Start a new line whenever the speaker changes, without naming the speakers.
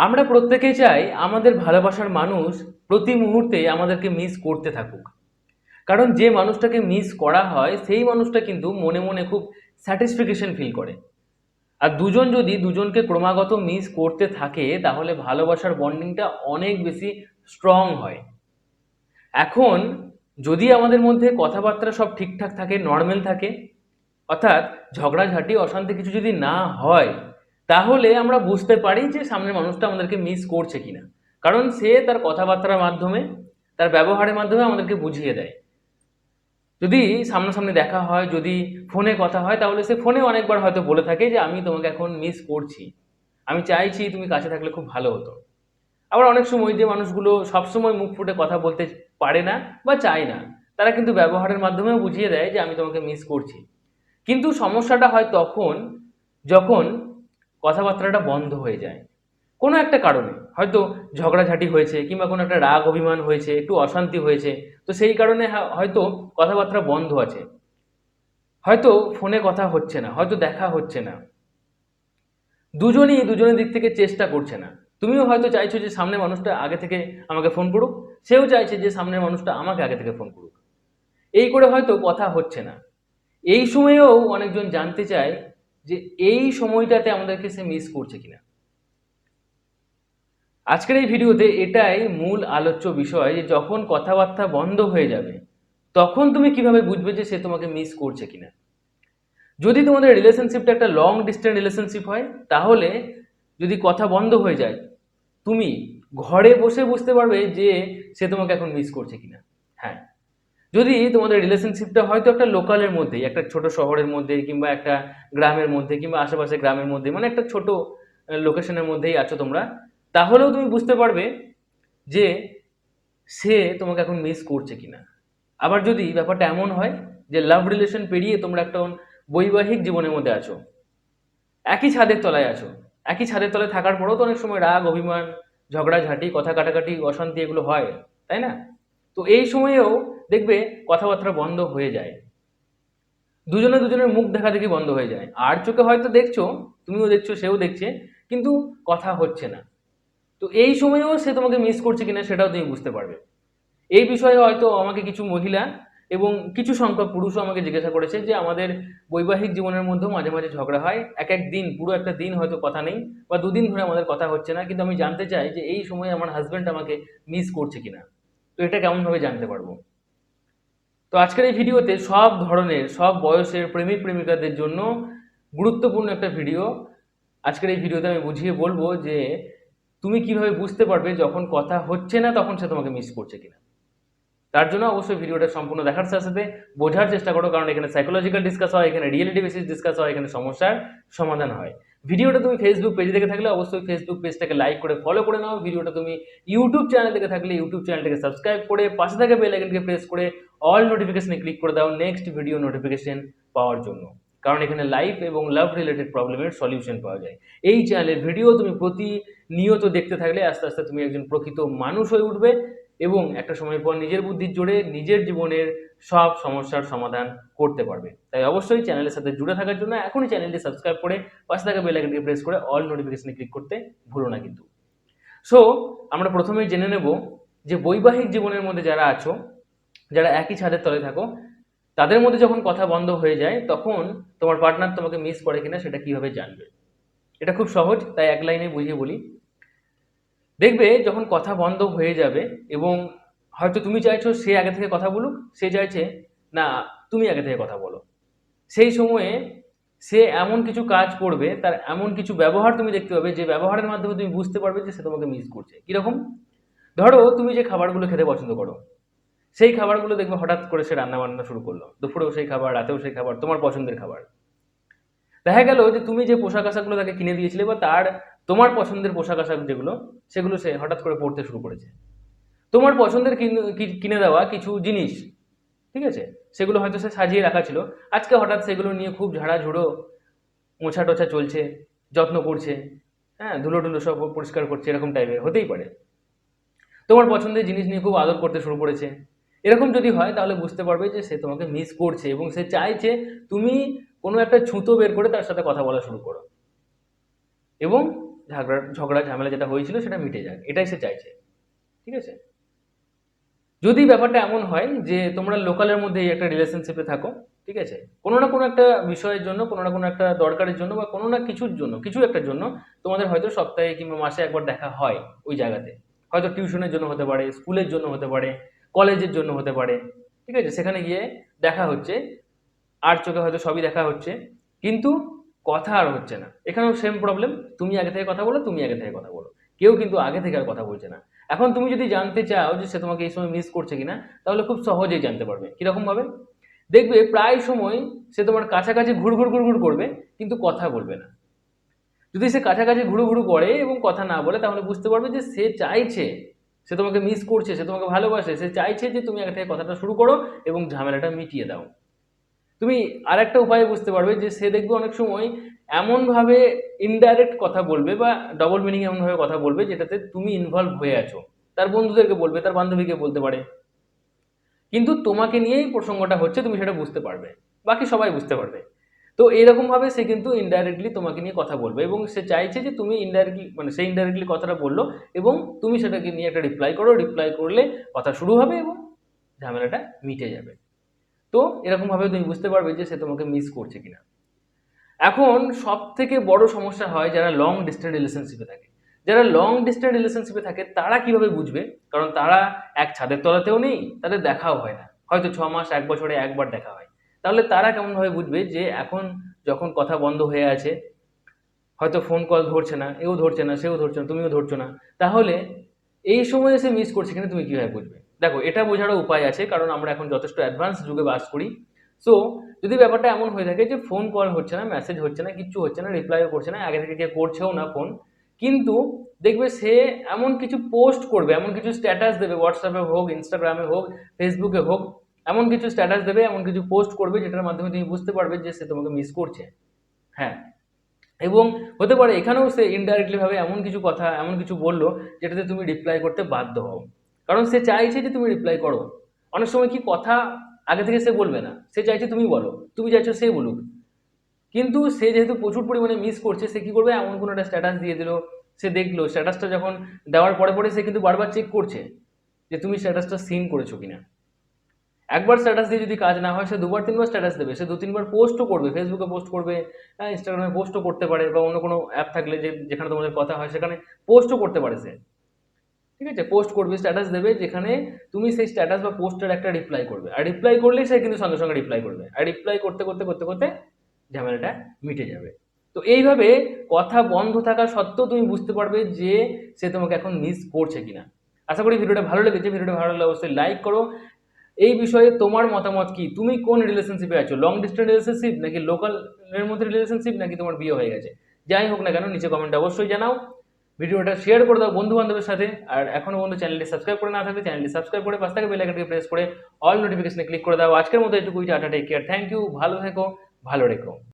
আমরা প্রত্যেকেই চাই আমাদের ভালোবাসার মানুষ প্রতি মুহূর্তে আমাদেরকে মিস করতে থাকুক। কারণ যে মানুষটাকে মিস করা হয় সেই মানুষটা কিন্তু মনে মনে খুব স্যাটিসফিকেশন ফিল করে। আর দুজন যদি দুজনকে ক্রমাগত মিস করতে থাকে তাহলে ভালোবাসার বন্ডিংটা অনেক বেশি স্ট্রং হয়। এখন যদি আমাদের মধ্যে কথাবার্তা সব ঠিকঠাক থাকে, নর্মাল থাকে, অর্থাৎ ঝগড়াঝাঁটি অশান্তি কিছু যদি না হয়, তাহলে আমরা বুঝতে পারি যে সামনের মানুষটা আমাদেরকে মিস করছে কিনা। কারণ সে তার কথাবার্তার মাধ্যমে, তার ব্যবহারের মাধ্যমে আমাদেরকে বুঝিয়ে দেয়। যদি সামনাসামনি দেখা হয়, যদি ফোনে কথা হয়, তাহলে সে ফোনে অনেকবার হয়তো বলে থাকে যে আমি তোমাকে এখন মিস করছি, আমি চাইছি তুমি কাছে থাকলে খুব ভালো হতো। আবার অনেক সময় যে মানুষগুলো সবসময় মুখ ফুটে কথা বলতে পারে না বা চায় না, তারা কিন্তু ব্যবহারের মাধ্যমেও বুঝিয়ে দেয় যে আমি তোমাকে মিস করছি। কিন্তু সমস্যাটা হয় তখন যখন কথাবার্তাটা বন্ধ হয়ে যায় কোনো একটা কারণে, হয়তো ঝগড়াঝাটি হয়েছে কিংবা কোনো একটা রাগ অভিমান হয়েছে, একটু অশান্তি হয়েছে, তো সেই কারণে হয়তো কথাবার্তা বন্ধ আছে, হয়তো ফোনে কথা হচ্ছে না, হয়তো দেখা হচ্ছে না, দুজনই দুজনের দিক থেকে চেষ্টা করছে না। তুমিও হয়তো চাইছো যে সামনের মানুষটা আগে থেকে আমাকে ফোন করুক, সেও চাইছে যে সামনের মানুষটা আমাকে আগে থেকে ফোন করুক, এই করে হয়তো কথা হচ্ছে না। এই সময়েও অনেকজন জানতে চায় যে এই সময়টাতে আমাদেরকে সে মিস করছে কিনা। আজকের এই ভিডিওতে এটাই মূল আলোচ্য বিষয় যে যখন কথাবার্তা বন্ধ হয়ে যাবে তখন তুমি কিভাবে বুঝবে যে সে তোমাকে মিস করছে কিনা। যদি তোমাদের রিলেশনশিপটা একটা লং ডিস্টেন্স রিলেশনশিপ হয়, তাহলে যদি কথা বন্ধ হয়ে যায়, তুমি ঘরে বসে বুঝতে পারবে যে সে তোমাকে এখন মিস করছে কিনা। হ্যাঁ, যদি তোমাদের রিলেশনশিপটা হয়তো একটা লোকালের মধ্যেই, একটা ছোট শহরের মধ্যে কিংবা একটা গ্রামের মধ্যে কিংবা আশেপাশে গ্রামের মধ্যে, মানে একটা ছোট লোকেশনের মধ্যেই আছো তোমরা, তাহলেও তুমি বুঝতে পারবে যে সে তোমাকে এখন মিস করছে কিনা। আবার যদি ব্যাপারটা এমন হয় যে লাভ রিলেশন পেরিয়ে তোমরা একটা বৈবাহিক জীবনের মধ্যে আছো, একই ছাদের তলায় আছো, একই ছাদের তলায় থাকার পরেও তো অনেক সময় রাগ অভিমান, ঝগড়াঝাঁটি, কথা কাটাকাটি, অশান্তি এগুলো হয়, তাই না? তো এই সময়েও দেখবে কথাবার্তা বন্ধ হয়ে যায়, দুজনে দুজনের মুখ দেখা দেখি বন্ধ হয়ে যায়, আর চোখে হয়তো দেখছো, তুমিও দেখছো সেও দেখছে, কিন্তু কথা হচ্ছে না। তো এই সময়েও সে তোমাকে মিস করছে কিনা সেটাও তুমি বুঝতে পারবে। এই বিষয়ে হয়তো আমাকে কিছু মহিলা এবং কিছু সংখ্যক পুরুষও আমাকে জিজ্ঞাসা করেছে যে আমাদের বৈবাহিক জীবনের মধ্যেও মাঝে মাঝে ঝগড়া হয়, এক এক দিন, পুরো একটা দিন হয়তো কথা নেই বা দুদিন ধরে আমাদের কথা হচ্ছে না, কিন্তু আমি জানতে চাই যে এই সময়ে আমার হাজব্যান্ড আমাকে মিস করছে কিনা। তো এটা কেমনভাবে জানতে পারবো? তো আজকের এই ভিডিওতে সব ধরনের, সব বয়সের প্রেমিক প্রেমিকাদের জন্য গুরুত্বপূর্ণ একটা ভিডিও। আজকের এই ভিডিওতে আমি বুঝিয়ে বলবো যে তুমি কিভাবে বুঝতে পারবে যখন কথা হচ্ছে না তখন সে তোমাকে মিস করছে কিনা। তার জন্য অবশ্যই ভিডিওটা সম্পূর্ণ দেখার সাথে সাথে বোঝার চেষ্টা করো, কারণ এখানে সাইকোলজিক্যাল ডিসকাস হয়, এখানে রিয়েলিটি বেসিস ডিসকাস হয়, এখানে সমস্যার সমাধান হয়। ভিডিওটা তুমি ফেসবুক পেজে দেখে থাকলে অবশ্যই ফেসবুক পেজটাকে লাইক করে ফলো করে নাও। ভিডিওটা তুমি ইউটিউব চ্যানেল থেকে থাকলে ইউটিউব চ্যানেলটাকে সাবস্ক্রাইব করে পাশে থাকা বেল আইকনকে প্রেস করে অল নোটিফিকেশনে ক্লিক করে দাও নেক্সট ভিডিও নোটিফিকেশন পাওয়ার জন্য। কারণ এখানে লাইফ এবং লাভ রিলেটেড প্রবলেমের সলিউশন পাওয়া যায়। এই চ্যানেলের ভিডিও তুমি প্রতিনিয়ত দেখতে থাকলে আস্তে আস্তে তুমি একজন প্রকৃত মানুষ হয়ে উঠবে এবং একটা সময় পর নিজের বুদ্ধির জোরে নিজের জীবনের সব সমস্যার সমাধান করতে পারবে। তাই অবশ্যই চ্যানেলের সাথে জুড়ে থাকার জন্য এখনই চ্যানেলটি সাবস্ক্রাইব করে পাশে থাকা বেল আইকনটি প্রেস করে অল নোটিফিকেশনে ক্লিক করতে ভুলো না কিন্তু। সো আমরা প্রথমেই জেনে নেব যে বৈবাহিক জীবনের মধ্যে যারা আছো, যারা একই ছাদের তলে থাকো, তাদের মধ্যে যখন কথা বন্ধ হয়ে যায় তখন তোমার পার্টনার তোমাকে মিস করে কিনা সেটা কিভাবে জানবে। এটা খুব সহজ, তাই এক লাইনে বুঝিয়ে বলি। দেখবে যখন কথা বন্ধ হয়ে যাবে এবং হয়তো তুমি চাইছো সে আগে থেকে কথা বলুক, সে চাইছে না তুমি আগে থেকে কথা বলো, সেই সময়ে সে এমন কিছু কাজ করবে, তার এমন কিছু ব্যবহার তুমি দেখতে পাবে যে ব্যবহারের মাধ্যমে তুমি বুঝতে পারবে যে সে তোমাকে মিস করছে। কিরকম? ধরো তুমি যে খাবারগুলো খেতে পছন্দ করো, সেই খাবারগুলো দেখবে হঠাৎ করে সে রান্না বান্না শুরু করলো, দুপুরেও সেই খাবার, রাতেও সেই খাবার, তোমার পছন্দের খাবার। দেখা গেল যে তুমি যে পোশাক আশাকগুলো তাকে কিনে দিয়েছিলে বা তার, তোমার পছন্দের পোশাক আশাক যেগুলো, সেগুলো সে হঠাৎ করে পড়তে শুরু করেছে। তোমার পছন্দের কিনে দেওয়া কিছু জিনিস, ঠিক আছে, সেগুলো হয়তো সে সাজিয়ে রাখা ছিল, আজকে হঠাৎ সেগুলো নিয়ে খুব ঝাড়াঝুড়ো, মোছা টোছা চলছে, যত্ন করছে, হ্যাঁ, ধুলো টুলো সব পরিষ্কার করছে, এরকম টাইপের হতেই পারে। তোমার পছন্দের জিনিস নিয়ে খুব আদর করতে শুরু করেছে। এরকম যদি হয় তাহলে বুঝতে পারবে যে সে তোমাকে মিস করছে এবং সে চাইছে তুমি কোনো একটা ছুতো বের করে তার সাথে কথা বলা শুরু করো। এবং ঝগড়া ঝামেলা যেটা হয়েছিল সেটা মিটে যাক, এটাই সে চাইছে। ঠিক আছে? যদি ব্যাপারটা এমন হয় যে তোমরা লোকালের মধ্যে একটা রিলেশনশিপে থাকো, ঠিক আছে, কোনো না কোনো একটা বিষয়ের জন্য, কোনো না কোনো একটা দরকারের জন্য বা কোনো না কিছুর জন্য, কিছু একটার জন্য তোমাদের হয়তো সপ্তাহে কিংবা মাসে একবার দেখা হয় ওই জায়গাতে। হয়তো টিউশনের জন্য হতে পারে, স্কুলের জন্য হতে পারে, কলেজের জন্য হতে পারে। ঠিক আছে, সেখানে গিয়ে দেখা হচ্ছে, আর চোখে হয়তো সবই দেখা হচ্ছে, কিন্তু কথা আর হচ্ছে না। এখানেও সেম প্রবলেম, তুমি আগে থেকে কথা বলো, তুমি আগে থেকে কথা বলো, কেউ কিন্তু আগে থেকে আর কথা বলছে না। এখন তুমি যদি জানতে চাও যে সে তোমাকে এই সময় মিস করছে কিনা, তাহলে খুব সহজেই জানতে পারবে। কিরকম ভাবে? দেখবে প্রায় সময় সে তোমার কাছাকাছি ঘুরঘুর ঘুরঘুর করবে, কিন্তু কথা বলবে না। যদি সে কাছাকাছি ঘুরু ঘুরু করে এবং কথা না বলে, তাহলে বুঝতে পারবে যে সে চাইছে, সে তোমাকে মিস করছে, সে তোমাকে ভালোবাসে, সে চাইছে যে তুমি আগে থেকে কথাটা শুরু করো এবং ঝামেলাটা মিটিয়ে দাও। তুমি আরেকটা উপায়ে বুঝতে পারবে যে সে দেখবে অনেক সময় এমনভাবে ইনডাইরেক্ট কথা বলবে বা ডবল মিনিং এমনভাবে কথা বলবে যেটাতে তুমি ইনভলভ হয়ে আছো। তার বন্ধুদেরকে বলবে, তার বান্ধবীকে বলতে পারে, কিন্তু তোমাকে নিয়েই প্রসঙ্গটা হচ্ছে, তুমি সেটা বুঝতে পারবে, বাকি সবাই বুঝতে পারবে। তো এরকম ভাবে সে কিন্তু ইনডাইরেক্টলি তোমাকে নিয়ে কথা বলবে এবং সে চাইছে যে তুমি ইনডাইরেক্টলি, মানে সে ইনডাইরেক্টলি কথাটা বললো এবং তুমি সেটাকে নিয়ে একটা রিপ্লাই করো, রিপ্লাই করলে কথা শুরু হবে এবং ঝামেলাটা মিটে যাবে। তো এরকম ভাবে তুমি বুঝতে পারবে যে সে তোমাকে মিস করছে কিনা। এখন সব থেকে বড় সমস্যা হয় যারা লং ডিস্টেন্স রিলেশনশিপে থাকে। যারা লং ডিস্টেন্স রিলেশনশিপে থাকে তারা কিভাবে বুঝবে? কারণ তারা এক ছাদের তলাতেও নেই, তাদের দেখাও হয় না, হয়তো 6 মাস 1 বছরে একবার দেখা হয়। তাহলে তারা কেমন ভাবে বুঝবে যে এখন যখন কথা বন্ধ হয়ে আছে, হয়তো ফোন কল ধরছে না, এও ধরছে না, সেও ধরছে না, তুমিও ধরছো না, তাহলে এই সময় এসে মিস করছে কিনা তুমি কিভাবে বুঝবে? দেখো, এটা বোঝারও উপায় আছে, কারণ আমরা এখন যথেষ্ট অ্যাডভান্স যুগে বাস করি। সো যদি ব্যাপারটা এমন হয়ে থাকে যে ফোন কল হচ্ছে না, মেসেজ হচ্ছে না, কিচ্ছু হচ্ছে না, রিপ্লাইও করছে না, আগে থেকে কেউ করছেও না ফোন, কিন্তু দেখবে সে এমন কিছু পোস্ট করবে, এমন কিছু স্ট্যাটাস দেবে, হোয়াটসঅ্যাপে হোক, ইনস্টাগ্রামে হোক, ফেসবুকে হোক, এমন কিছু স্ট্যাটাস দেবে, এমন কিছু পোস্ট করবে যেটার মাধ্যমে তুমি বুঝতে পারবে যে সে তোমাকে মিস করছে। হ্যাঁ, এবং হতে পারে এখানেও সে ইনডাইরেক্টলি ভাবে এমন কিছু কথা, এমন কিছু বললো যেটাতে তুমি রিপ্লাই করতে বাধ্য হও, কারণ সে চাইছে যে তুমি রিপ্লাই করো। অনেক সময় কি কথা আগে থেকে সে বলবে না, সে চাইছে তুমি বলো, তুমি চাইছো সে বলুক, কিন্তু সে যেহেতু প্রচুর পরিমাণে মিস করছে, সে কি করবে, এমন কোনো একটা স্ট্যাটাস দিয়ে দিল, সে দেখলো স্ট্যাটাসটা, যখন দেওয়ার পরে পরে সে কিন্তু বারবার চেক করছে যে তুমি স্ট্যাটাসটা সিন করেছো কিনা। একবার স্ট্যাটাস দিয়ে যদি কাজ না হয়, সে দুবার তিনবার স্ট্যাটাস দেবে, সে দু তিনবার পোস্টও করবে, ফেসবুকে পোস্ট করবে, হ্যাঁ, ইনস্টাগ্রামে পোস্টও করতে পারে, বা অন্য কোনো অ্যাপ থাকলে যে যেখানে তোমাদের কথা হয় সেখানে পোস্টও করতে পারে সে। ঠিক আছে, পোস্ট করবে, স্ট্যাটাস দেবে, যেখানে তুমি সেই স্ট্যাটাস বা পোস্টের একটা রিপ্লাই করবে, আর রিপ্লাই করলেই সে কিন্তু সঙ্গে সঙ্গে রিপ্লাই করবে, আর রিপ্লাই করতে করতে করতে করতে ঝামেলাটা মিটে যাবে। তো এইভাবে কথা বন্ধ থাকা সত্ত্বেও তুমি বুঝতে পারবে যে সে তোমাকে এখন মিস করছে কিনা। আশা করি ভিডিওটা ভালো লেগেছে। ভিডিওটা ভালো লাগলে অবশ্যই লাইক করো। এই বিষয়ে তোমার মতামত কি? তুমি কোন রিলেশনশিপে আছো? লং ডিস্টেন্স রিলেশনশিপ, নাকি লোকাল এর মধ্যে রিলেশনশিপ, নাকি তোমার বিয়ে হয়ে গেছে? যাই হোক না কেন, নিচে কমেন্টে অবশ্যই জানাও। ভিডিওটা শেয়ার করে দাও বন্ধু বান্ধবের সাথে। আর এখনো পর্যন্ত চ্যানেলটি সাবস্ক্রাইব করে না থাকলে চ্যানেলটি সাবস্ক্রাইব করে পাশে থাকা বেল আইকনটি প্রেস করে অল নোটিফিকেশনে ক্লিক করে দাও। আজকের মতো এটুকুই, tata, take care, thank you, ভালো থেকো, ভালো রেখো।